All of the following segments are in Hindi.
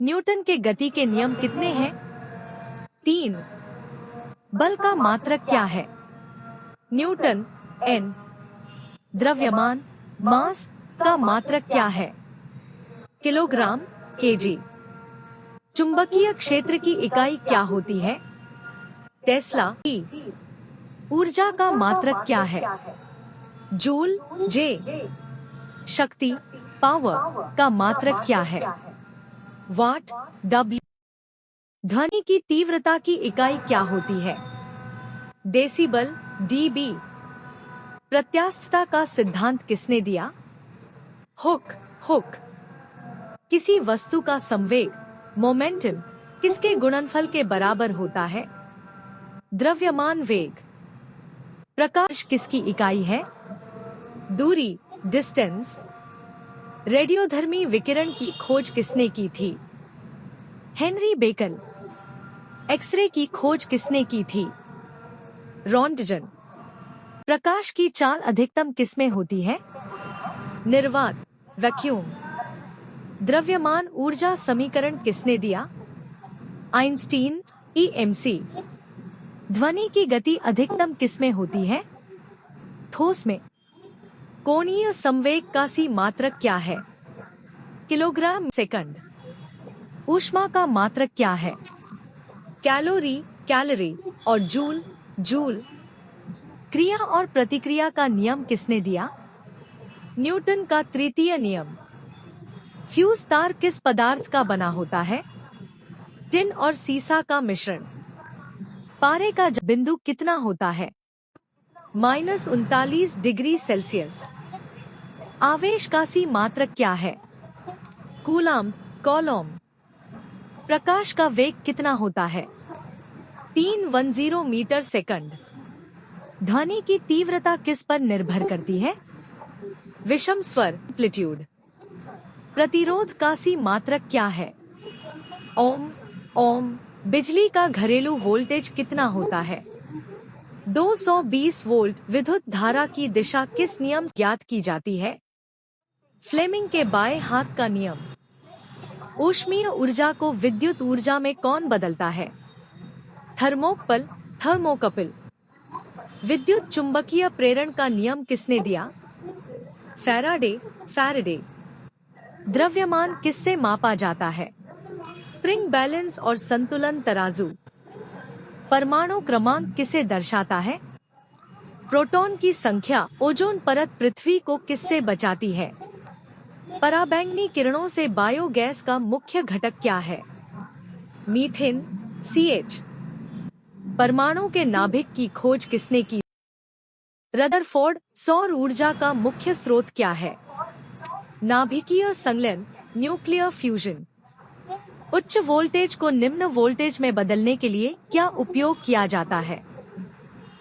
न्यूटन के गति के नियम कितने हैं? 3। बल का मात्रक क्या है? न्यूटन। N। द्रव्यमान मास का मात्रक क्या है? Kilogram kg। चुंबकीय क्षेत्र की इकाई क्या होती है? टेस्ला। E। ऊर्जा का मात्रक क्या है? Joule J। शक्ति पावर का मात्रक क्या है? वाट W। ध्वनि की तीव्रता की इकाई क्या होती है? Decibel dB। प्रत्यास्थता का सिद्धांत किसने दिया? हुक। किसी वस्तु का संवेग मोमेंटम किसके गुणनफल के बराबर होता है? द्रव्यमान वेग। प्रकाश किसकी इकाई है? दूरी डिस्टेंस। रेडियोधर्मी विकिरण की खोज किसने की थी? Henry bacon. एक्सरे की खोज किसने की थी? रॉन्टजन। प्रकाश की चाल अधिकतम किसमें होती है? निर्वात वैक्यूम। द्रव्यमान ऊर्जा समीकरण किसने दिया? आइंस्टीन। EMC। ध्वनि की गति अधिकतम किसमें होती है? ठोस में। कोणीय संवेग का सी मात्रक क्या है? Kilogram second. ऊष्मा का मात्रक क्या है? कैलोरी और जूल। क्रिया और प्रतिक्रिया का नियम किसने दिया? न्यूटन का तृतीय नियम। फ्यूज तार किस पदार्थ का बना होता है? टिन और सीसा का मिश्रण। पारे का बिंदु कितना होता है? -39 डिग्री सेल्सियस। आवेश का सी मात्रक क्या है? कूलॉम। प्रकाश का वेग कितना होता है? 310 मीटर सेकंड। ध्वनि की तीव्रता किस पर निर्भर करती है? विषम स्वर एम्पलीट्यूड। प्रतिरोध का सी मात्रक क्या है? ओम। बिजली का घरेलू वोल्टेज कितना होता है? 220 वोल्ट। विद्युत धारा की दिशा किस नियम से ज्ञात की जाती है? फ्लेमिंग के बाएं हाथ का नियम। ऊष्मीय ऊर्जा को विद्युत ऊर्जा में कौन बदलता है? थर्मोकपल। विद्युत चुंबकीय प्रेरण का नियम किसने दिया? फैराडे। द्रव्यमान किससे मापा जाता है? स्प्रिंग बैलेंस और संतुलन तराजू। परमाणु क्रमांक किसे दर्शाता है? प्रोटॉन की संख्या। ओजोन परत पृथ्वी को किससे बचाती है? पराबैंगनी किरणों से बायोगैस का मुख्य घटक क्या है? Methane CH। परमाणु के नाभिक की खोज किसने की? रदरफोर्ड। सौर ऊर्जा का मुख्य स्रोत क्या है? नाभिकीय संलयन न्यूक्लियर फ्यूजन। उच्च वोल्टेज को निम्न वोल्टेज में बदलने के लिए क्या उपयोग किया जाता है?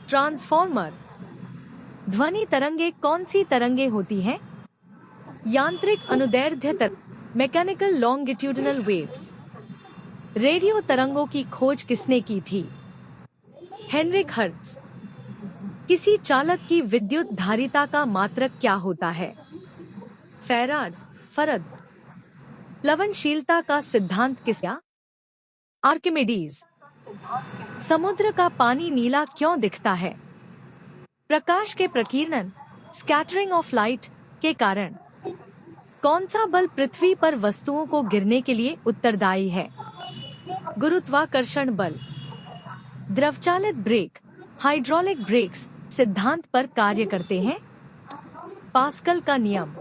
ट्रांसफॉर्मर। ध्वनि तरंगे कौन सी तरंगे होती हैं? यांत्रिक अनुदैर्ध्य तरंग मैकेनिकल लॉन्गिट्यूडिनल वेव्स। रेडियो तरंगों की खोज किसने की थी? Heinrich Hertz. किसी चालक की विद्युत धारिता का मात्रक क्या होता है? फरद। प्लवनशीलता का सिद्धांत किसने? आर्किमिडीज। समुद्र का पानी नीला क्यों दिखता है? प्रकाश के प्रकीर्णन स्कैटरिंग ऑफ लाइट के कारण। कौन सा बल पृथ्वी पर वस्तुओं को गिरने के लिए उत्तरदायी है? गुरुत्वाकर्षण बल। द्रवचालित ब्रेक हाइड्रोलिक ब्रेक्स सिद्धांत पर कार्य करते हैं। पास्कल का नियम।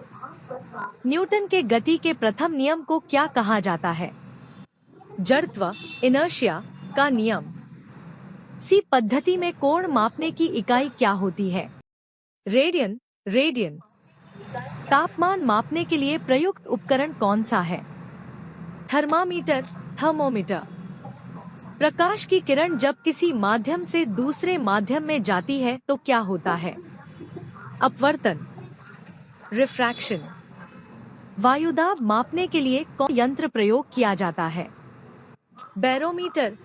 न्यूटन के गति के प्रथम नियम को क्या कहा जाता है? जड़त्व इनर्शिया का नियम। सी पद्धति में कोण मापने की इकाई क्या होती है? रेडियन। तापमान मापने के लिए प्रयुक्त उपकरण कौन सा है? थर्मोमीटर। प्रकाश की किरण जब किसी माध्यम से दूसरे माध्यम में जाती है तो क्या होता है? अपवर्तन रिफ्रैक्शन। वायुदाब मापने के लिए कौन यंत्र प्रयोग किया जाता है? बैरोमीटर।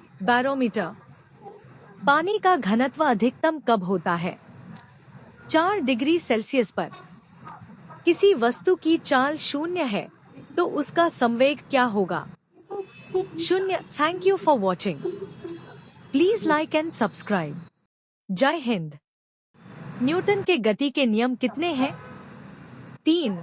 पानी का घनत्व अधिकतम कब होता है? 4 डिग्री सेल्सियस पर। किसी वस्तु की चाल 0 है तो उसका संवेग क्या होगा? शून्य। Thank you for watching. Please like and subscribe. जय हिंद। न्यूटन के गति के नियम कितने हैं? 3।